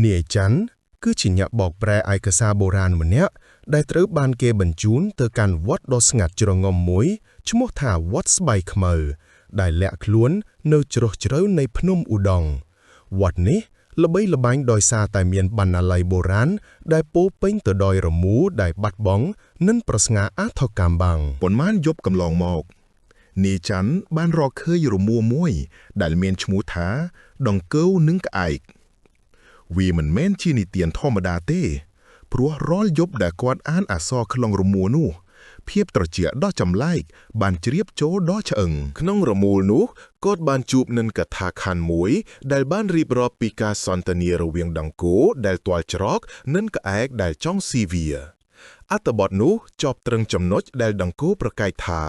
នាយច័ន្ទគឺជាអ្នកបកប្រែឯកសារបុរាណម្នាក់ដែលត្រូវបានគេបញ្ជូនទៅកាន់វត្តដ៏ស្ងាត់ជ្រងំមួយឈ្មោះថាវត្តស្បៃខ្មៅដែលលាក់ខ្លួននៅជ្រោះជ្រៅនៃភ្នំឧដុង្គវត្តនេះល្បីល្បាញដោយសារតែមានបណ្ណាល័យបុរាណដែលពោរពេញទៅដោយរមូរដែលបាត់បង់និងប្រស្នាអាថកម្មបាំងប៉ុន្មានយប់កន្លងមកនាយច័ន្ទបានរកឃើញរមូរមួយដែលមានឈ្មោះថាដង្កូវនិងក្អែកវាមិនមែនជានិទានធម្មតាទេព្រោះរាល់យប់ដែលគាត់អានអក្សរក្នុងរមូរនោះភាពត្រជាក់ដ៏ចម្លែកបានជ្រាបចូលដល់ឆ្អឹងក្នុងរមូរនោះគាត់បានជួបនឹងកថាខណ្ឌមួយដែលបានរៀបរាប់ពីការសន្ទនារវាងដង្កូវដែលទាល់ច្រកនិងក្អែកដែលចង់ស៊ីវាអត្ថបទនោះចប់ត្រឹងចំណុចដែលដង្កូវប្រកែកថា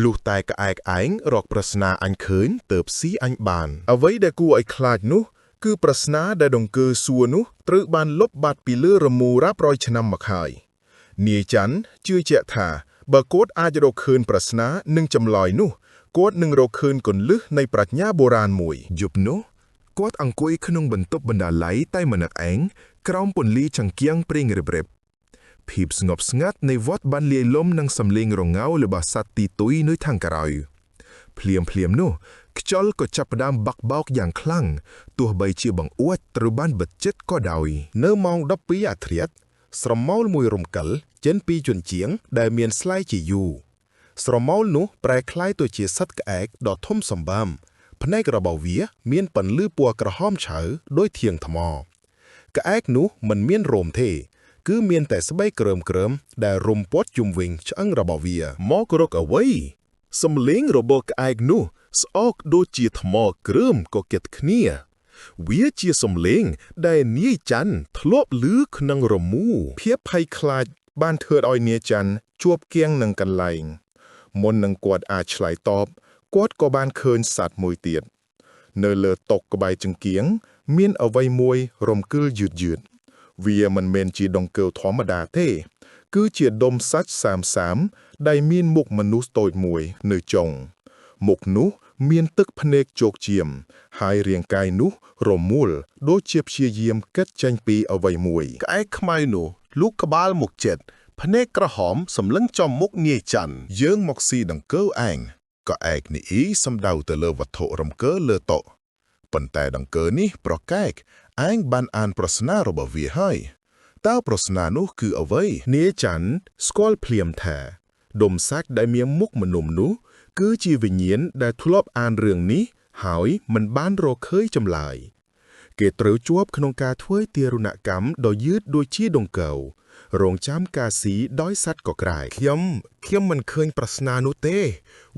លុះតែក្អែកឯងរកប្រស្នាអញឃើញទើបស៊ីអញបានអ្វីដែលគួរឲ្យខ្លាចនោះគឺប្រស្នាដែលដង្កូវសួរនោះត្រូវបានលុបបាត់ពីលើរមូររាប់រយឆ្នាំមកហើយនាយច័ន្ទជឿជាក់ថាបើគាត់អាចរកឃើញប្រស្នានិងចម្លើយនោះគាត់នឹងរកឃើញគន្លឹះនៃប្រាជ្ញាបុរាណមួយយប់នោះគាត់អង្គុយក្នុងបន្ទប់បណ្ណាល័យតែម្នាក់ឯងក្រោមពន្លឺចង្គៀងព្រៀងរិបភាពស្ងប់ស្ងាត់នៃវត្តបានលាយលំនឹងសំឡេងរងាវរបស់សត្វទីទុយនៅខាងក្រៅភ្លាមនោះខ្យល់ក៏ចាប់ផ្ដើមបាក់បោកយ៉ាងខ្លាំងទោះបីជាបង្អួចត្រូវបានបិទជិតក៏ដោយនៅម៉ោង12អាធ្រាត្រស្រមោលមួយរំកិលចេញពីជញ្ជាំងដែលមានស្លែជាយូរស្រមោលនោះប្រែក្លាយទៅជាសត្វក្អែកដ៏ធំសម្បើមភ្នែករបស់វាមានពន្លឺពណ៌ក្រហមឆៅដូចធាងថ្មក្អែកនោះមិនមានរោមទេគឺមានតែស្បែកក្រើមដែលរុំព័ទ្ធជុំវិញឆ្អឹងរបស់វាមករកអ្វីសំឡេងរបស់ក្អែកនោះស្អកដូចជាថ្មក្រើមក៏គិតគ្នាវាជាសំឡេងដែលនាយច័ន្ទធ្លាប់ឮក្នុងរមូរភាពភ័យខ្លាចបានធ្វើឲ្យនាយច័ន្ទជួបគៀងនឹងកន្លែងមុននឹងគាត់អាចឆ្លើយតបគាត់ក៏បានឃើញសត្វមួយទៀតនៅលើតុក្បែរចង្គៀងមានអ្វីមួយរំកិលយឺតវាមិនមែនជាដង្កូវធម្មតាទេគឺជាដុំសាច់សាមដែលមានមុខមនុស្សតូចមួយនៅចុងមុខនោះមានទឹកភ្នែកជោកជាមហើយរាងកាយនោះរមូលដូចជាព្យាយាមកិតចេញពីអ្វីមួយក្អែកខ្មៅនោះលូកក្បាលមកជិតភ្នែកក្រហមសម្លឹងចំមុខនាយច័ន្ទយើងមកស៊ីដង្កូវឯងក្អែកនេះសំដៅទៅលើវត្ថុរំកើលើតុប៉ុន្តែដង្កូវនេះប្រកែកឯងបានអានប្រស្នារបស់វាហើយតើប្រស្នានោះគឺអ្វីនាយច័ន្ទស្គាល់ភ្លាមថាដុំសាច់ដែលមានមុខមនុស្សនោះគឺជាវិញ្ញាណដែលធ្លាប់អានរឿងនេះហើយមិនបានរកឃើញចម្លើយគេត្រូវជាប់ក្នុងការធ្វើទារុណកម្មដ៏យឺតដូចជាដង្កូវរងចាំការស៊ីដោយសត្វកក្រែកខ្ញុំមិនឃើញប្រស្នានោះទេ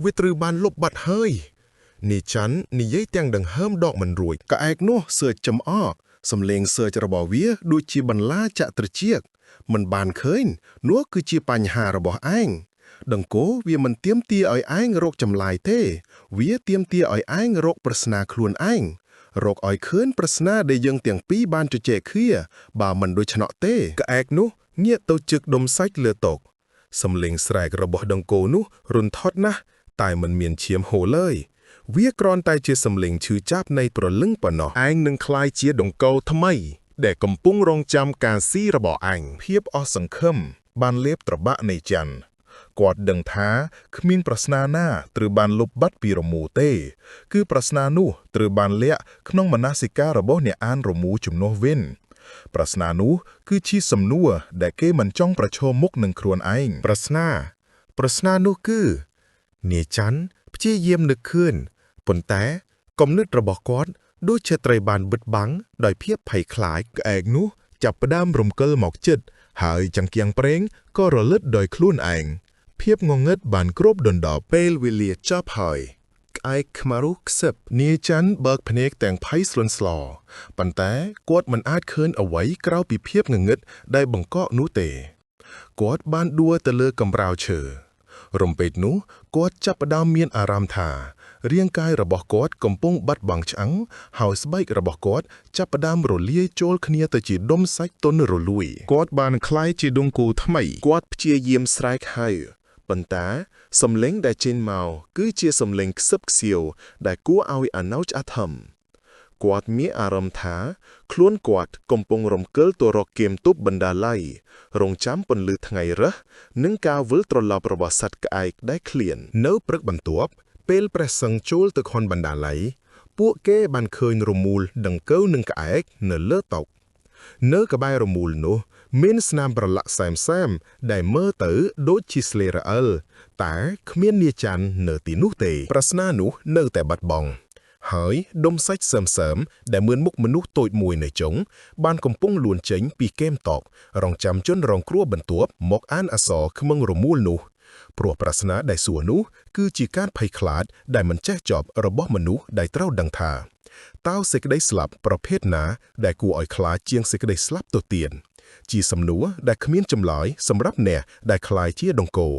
វាត្រូវបានលុបបាត់ហើយនាយច័ន្ទនិយាយទាំងដង្ហើមដកមិនរួចក្អែកនោះសើចចំអកសំឡេងសើចរបស់វាដូចជាបន្លាចាក់ត្រចៀកមិនបានឃើញនោះគឺជាបញ្ហារបស់ឯងដង្កូវវាមិនទាមទារឲ្យឯងរកចម្លើយទេវាទាមទារឲ្យឯងរកប្រស្នាខ្លួនឯងរកឲ្យឃើញប្រស្នាដែលយើងទាំងពីរបានជជែកគ្នាបើមិនដូច្នោះទេក្អែកនោះងាកទៅជឹកដុំសាច់លើតុសំឡេងស្រែករបស់ដង្កូវនោះរន្ធត់ណាស់តែមិនមានឈាមហូរឡើយវាគ្រាន់តែជាសំឡេងឈឺចាប់នៃព្រលឹងប៉ុណ្ណោះឯងនឹងក្លាយជាដង្កូវថ្មីដែលកំពុងរងចាំការស៊ីរបស់ឯងភាពអស់សង្ឃឹមបានលេបត្របាក់នៃច័ន្ទគាត់ដឹងថាគ្មានប្រស្នាណាត្រូវបានលុបបាត់ពីរមូរទេគឺប្រស្នានោះត្រូវបានលាក់ក្នុងមនសិការរបស់អ្នកអានរមូរជំនួសវិញប្រស្នានោះគឺជាសំណួរដែលគេមិនចង់ប្រឈមមុខនឹងខ្លួនឯងប្រស្នានោះគឺនាយច័ន្ទព្យាយាមនឹកឃើញប៉ុន្តែគំនិតរបស់គាត់ដូចជាត្រូវបានបិទបាំងដោយភាពភ័យខ្លាចក្អែកនោះចាប់ផ្ដើមរំកិលមកជិតហើយចង្គៀងប្រេងក៏រលត់ដោយខ្លួនឯងភាពងងឹតបានគ្របដណ្ដប់ពេលវេលាចប់ហើយក្អែកខ្មារុខ្សឹបនាយច័ន្ទបើកភ្នែកទាំងភ័យស្លន់ស្លោប៉ុន្តែគាត់មិនអាចឃើញអ្វីក្រៅពីភាពងងឹតដែលបង្កក់នោះទេគាត់បានដួលទៅលើកម្រាលឈើរំពេចនោះគាត់ចាប់ផ្ដើមមានអារម្មណ៍ថារាងកាយរបស់គាត់កំពុងបាត់បង់ឆ្អឹងហើយស្បែករបស់គាត់ចាប់ផ្ដើមរលាយចូលគ្នាទៅជាដុំសាច់ទន់រលួយគាត់បានក្លាយជាដង្កូវថ្មីគាត់ព្យាយាមស្រែកហៅប៉ុន្តែសំឡេងដែលចេញមកគឺជាសំឡេងខ្សឹបខ្សៀវដែលគួរឲ្យអាណោចអាធម្ម គាត់មានអារម្មណ៍ថាខ្លួនគាត់កំពុងរំកិលទៅរកគៀមទប់បណ្ដាល័យរងចាំពន្លឺថ្ងៃរះនិងការវិលត្រឡប់របស់សត្វក្អែកដែលឃ្លាននៅព្រឹកបន្ទាប់ពេលព្រះសង្ឃចូលទៅខនបណ្ដាល័យពួកគេបានឃើញរមូលដង្កូវនិងក្អែកនៅលើតុនៅក្បែររមូលនោះមានស្នាមប្រឡាក់សែមដែលមើលទៅដូចជាស្លេរអិលតែគ្មាននាច័ន្ទនៅទីនោះទេប្រស្នានោះនៅតែបាត់បង់ហើយដុំសាច់សើមដែលមើលមុខមនុស្សតូចមួយនៅចុងបានកំពុងលួនចេញពីគែមតករងចាំជនរងគ្រោះបន្ទាប់មកអានអក្សរខ្មឹងរមូលនោះព្រោះប្រស្នាដែលសួរនោះគឺជាការភ័យខ្លាចដែលមិនចេះចប់របស់មនុស្សដែលត្រូវដឹងថាតើសេចក្តីស្លាប់ប្រភេទណាដែលគួរឲ្យខ្លាចជាងសេចក្តីស្លាប់ទៅទៀតជាសំណួរដែលគ្មានចម្លើយសម្រាប់អ្នកដែលខ្លាចជាដង្គោ